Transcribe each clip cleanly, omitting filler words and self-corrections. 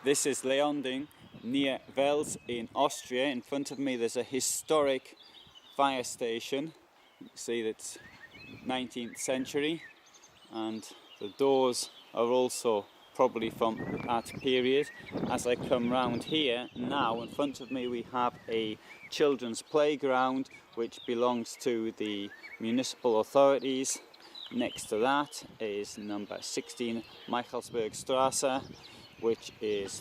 This is Leonding near Wels in Austria. In front of me there's a historic fire station. You can see that's 19th century, and the doors are also probably from that period. As I come round here now, in front of me we have a children's playground which belongs to the municipal authorities. Next to that is number 16 Michaelsbergstrasse, which is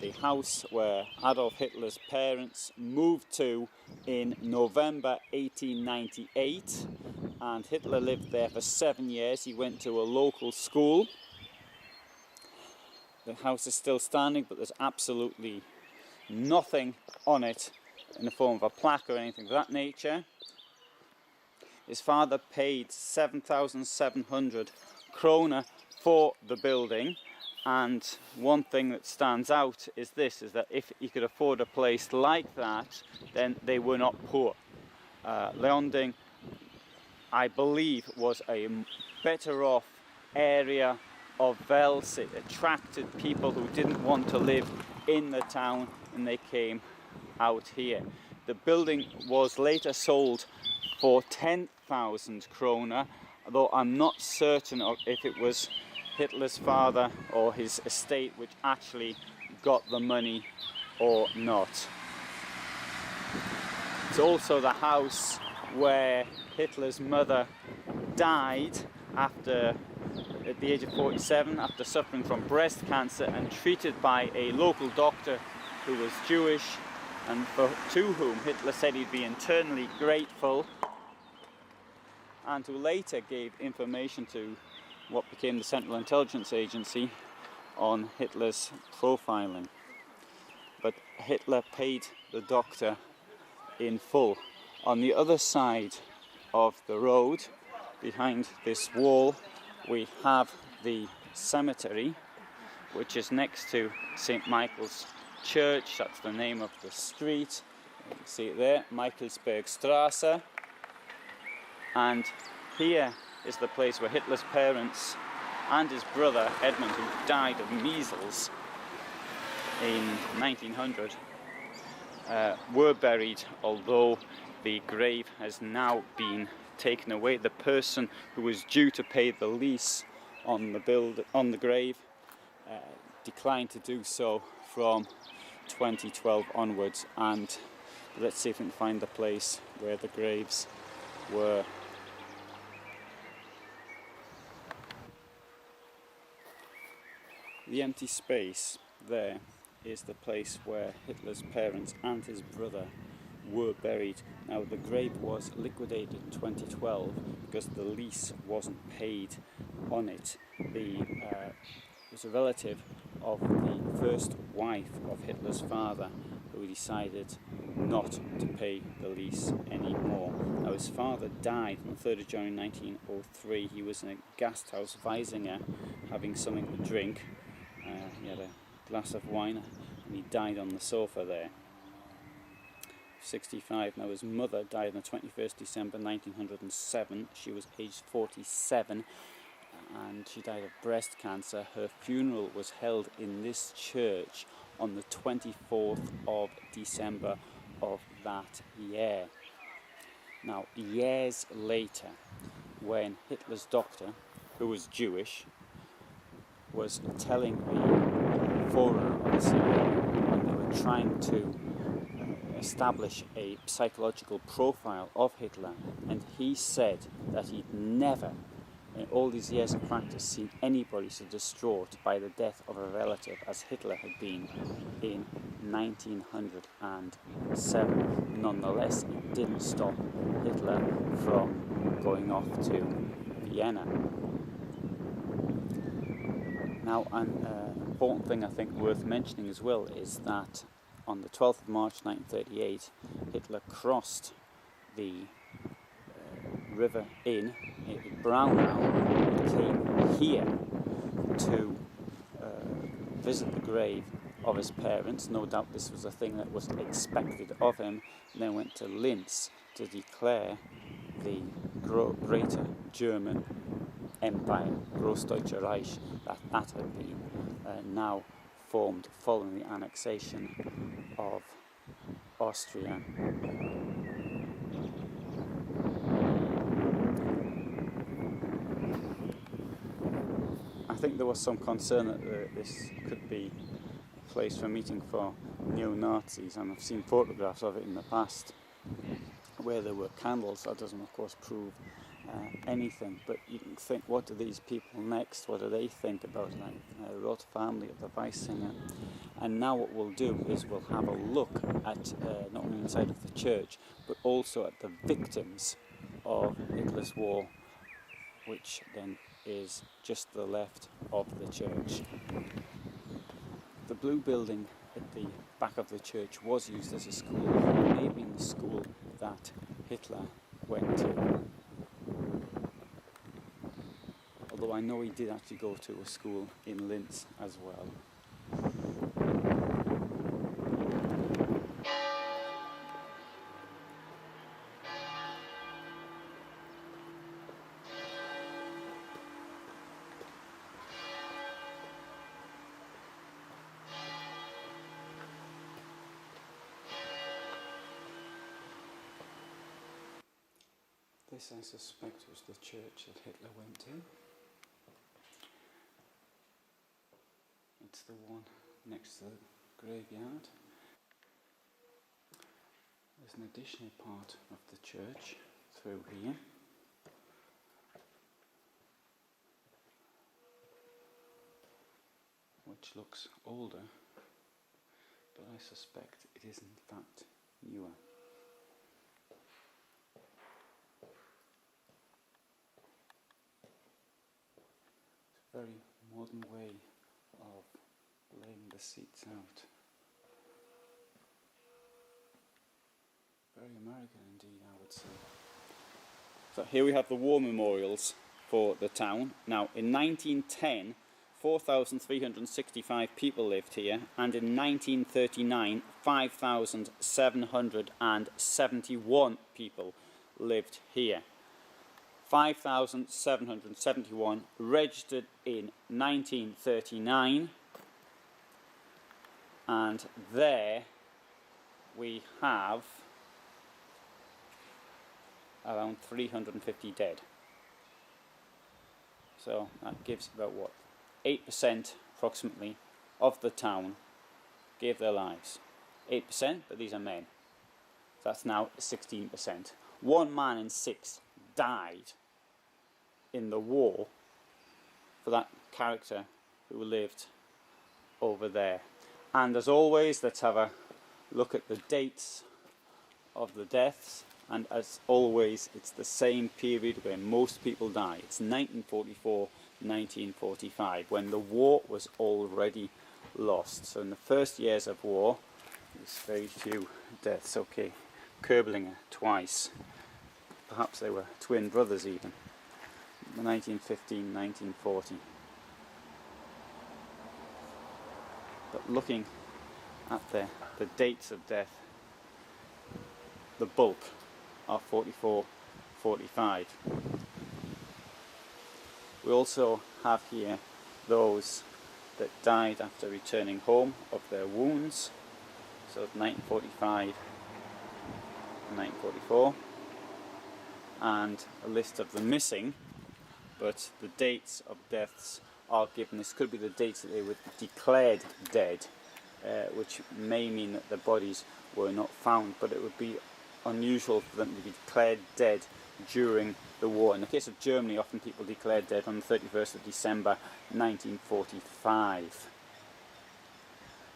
the house where Adolf Hitler's parents moved to in November 1898, and Hitler lived there for 7 years. He went to a local school. The house is still standing, but there's absolutely nothing on it in the form of a plaque or anything of that nature. His father paid 7,700 kroner for the building. And one thing that stands out is this, is that if he could afford a place like that, then they were not poor. Leonding, I believe, was a better off area of Wels. It attracted people who didn't want to live in the town, and they came out here. The building was later sold for 10,000 kroner, although I'm not certain if it was Hitler's father or his estate which actually got the money or not. It's also the house where Hitler's mother died at the age of 47 after suffering from breast cancer and treated by a local doctor who was Jewish, and to whom Hitler said he'd be eternally grateful, and who later gave information to what became the Central Intelligence Agency on Hitler's profiling. But Hitler paid the doctor in full. On the other side of the road, behind this wall, we have the cemetery, which is next to St. Michael's Church. That's the name of the street. You can see it there, Michaelsbergstrasse. And here is the place where Hitler's parents and his brother Edmund, who died of measles in 1900, were buried, although the grave has now been taken away. The person who was due to pay the lease on the grave declined to do so from 2012 onwards, and let's see if we can find the place where the graves were. The empty space there is the place where Hitler's parents and his brother were buried. Now, the grave was liquidated in 2012 because the lease wasn't paid on it. It was a relative of the first wife of Hitler's father who decided not to pay the lease anymore. Now, his father died on the 3rd of January 1903. He was in a Gasthaus Weisinger having something to drink. He had a glass of wine and he died on the sofa there. 65. Now, his mother died on the 21st December 1907. She was aged 47 and she died of breast cancer. Her funeral was held in this church on the 24th of December of that year. Now, years later, when Hitler's doctor, who was Jewish, was telling the forerunner of the CIA when they were trying to establish a psychological profile of Hitler, and he said that he'd never, in all these years of practice, seen anybody so distraught by the death of a relative as Hitler had been in 1907. Nonetheless, it didn't stop Hitler from going off to Vienna. Now, an important thing I think worth mentioning as well is that on the 12th of March 1938, Hitler crossed the river Inn at Braunau and came here to visit the grave of his parents. No doubt this was a thing that was expected of him, and then went to Linz to declare the Greater German Empire, Großdeutscher Reich, that had been now formed following the annexation of Austria. I think there was some concern that this could be a place for meeting for neo-Nazis, and I've seen photographs of it in the past where there were candles. That doesn't of course prove anything, but you can think, what do these people next, what do they think about it? Like Roth family of the Vice singer. And now what we'll do is we'll have a look at not only inside of the church but also at the victims of Hitler's war, which then is just to the left of the church. The blue building at the back of the church was used as a school. It may have been the school that Hitler went to. Although I know he did actually go to a school in Linz as well. This, I suspect, was the church that Hitler went to. It's the one next to the graveyard. There's an additional part of the church through here. Which looks older, but I suspect it is in fact newer. Very modern way of laying the seats out. Very American indeed, I would say. So here we have the war memorials for the town. Now in 1910, 4,365 people lived here, and in 1939, 5,771 people lived here. 5,771 registered in 1939, and there we have around 350 dead. So that gives about what? 8% approximately of the town gave their lives. 8%, but these are men. So that's now 16%. 1 man in 6 died in the war for that character who lived over there. And as always, let's have a look at the dates of the deaths. And as always, it's the same period where most people die. It's 1944, 1945, when the war was already lost. So in the first years of war, there's very few deaths. Okay, Kerblinger twice. Perhaps they were twin brothers even. 1915, 1940. But looking at the dates of death, the bulk are 44, 45. We also have here those that died after returning home of their wounds. So 1945 and 1944. And a list of the missing, but the dates of deaths are given. This could be the dates that they were declared dead, which may mean that the bodies were not found, but it would be unusual for them to be declared dead during the war. In the case of Germany, often people declared dead on the 31st of December 1945.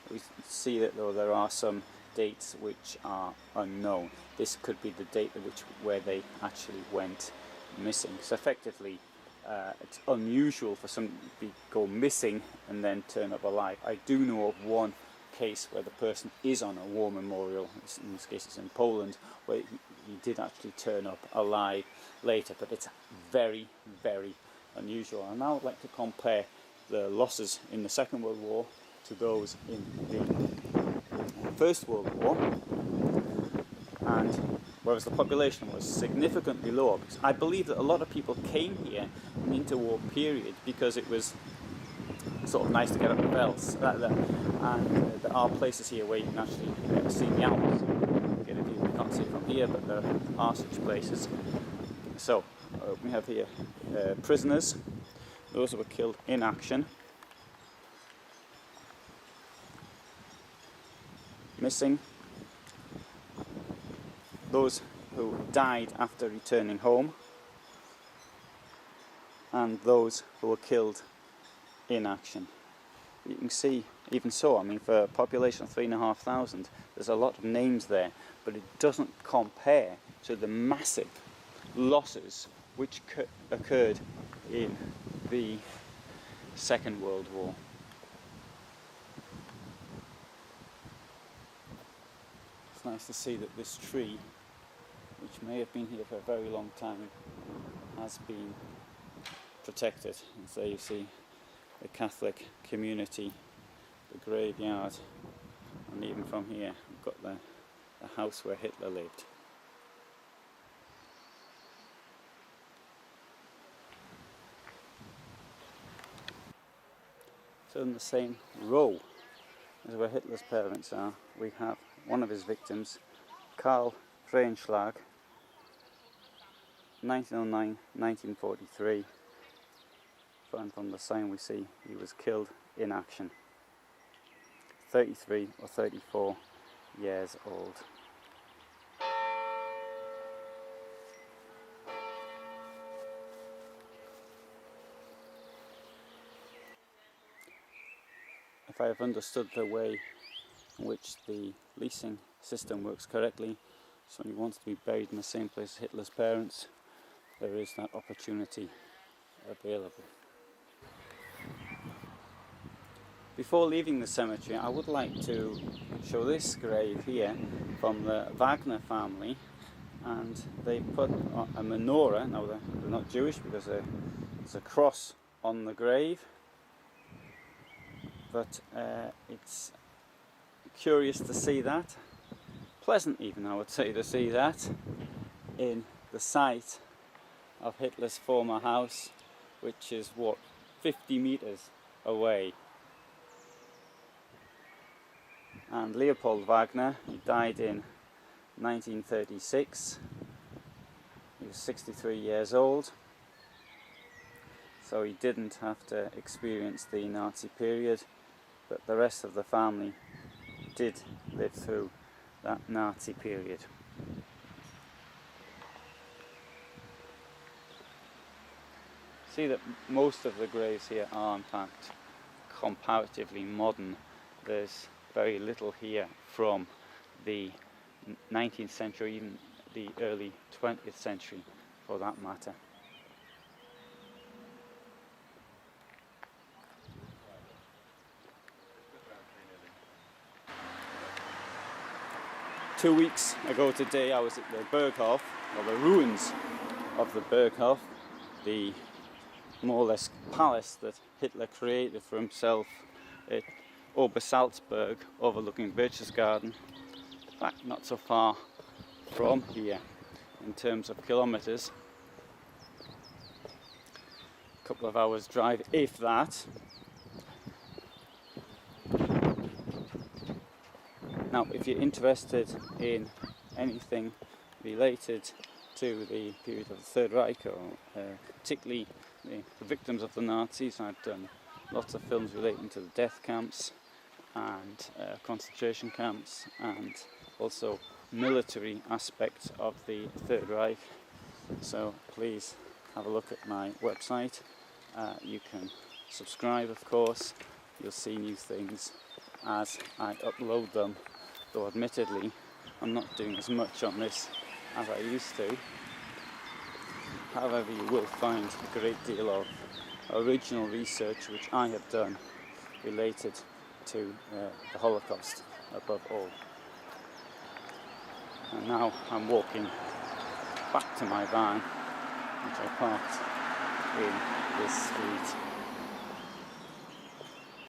We see that though there are some dates which are unknown. This could be the date at where they actually went missing. So effectively, it's unusual for somebody to go missing and then turn up alive. I do know of one case where the person is on a war memorial. In this case, it's in Poland, where he did actually turn up alive later. But it's very, very unusual. And now I'd like to compare the losses in the Second World War to those in the First World War, and whereas the population was significantly lower, because I believe that a lot of people came here in the interwar period because it was sort of nice to get up the bells. And there are places here where you can actually see the Alps. Get a view. You can't see it from here, but there are such places. So we have here prisoners, those who were killed in action. Missing, those who died after returning home, and those who were killed in action. You can see, even so, I mean, for a population of 3,500, there's a lot of names there, but it doesn't compare to the massive losses which occurred in the Second World War. It's nice to see that this tree, which may have been here for a very long time, has been protected. And so you see the Catholic community, the graveyard, and even from here we've got the house where Hitler lived. So in the same row as where Hitler's parents are, we have one of his victims, Karl Freienschlag, 1909-1943. And from the sign we see he was killed in action, 33 or 34 years old. If I have understood the way in which the leasing system works correctly, so when he wants to be buried in the same place as Hitler's parents, there is that opportunity available. Before leaving the cemetery, I would like to show this grave here from the Wagner family, and they put a menorah. Now they're not Jewish because there's a cross on the grave, but it's curious to see that, pleasant even I would say, to see that in the site of Hitler's former house, which is what, 50 meters away. And Leopold Wagner, he died in 1936. He was 63 years old, so he didn't have to experience the Nazi period, but the rest of the family did live through that Nazi period. See that most of the graves here are in fact comparatively modern. There's very little here from the 19th century, even the early 20th century for that matter. Two weeks ago today I was at the Berghof, or the ruins of the Berghof, the more or less palace that Hitler created for himself at Obersalzberg, overlooking Berchtesgaden. In fact, not so far from here in terms of kilometres. A couple of hours drive, if that. Now, if you're interested in anything related to the period of the Third Reich, or particularly the victims of the Nazis, I've done lots of films relating to the death camps and concentration camps, and also military aspects of the Third Reich. So please have a look at my website. You can subscribe, of course. You'll see new things as I upload them, though admittedly I'm not doing as much on this as I used to. However, you will find a great deal of original research which I have done related to the Holocaust above all. And now I'm walking back to my van, which I parked in this street.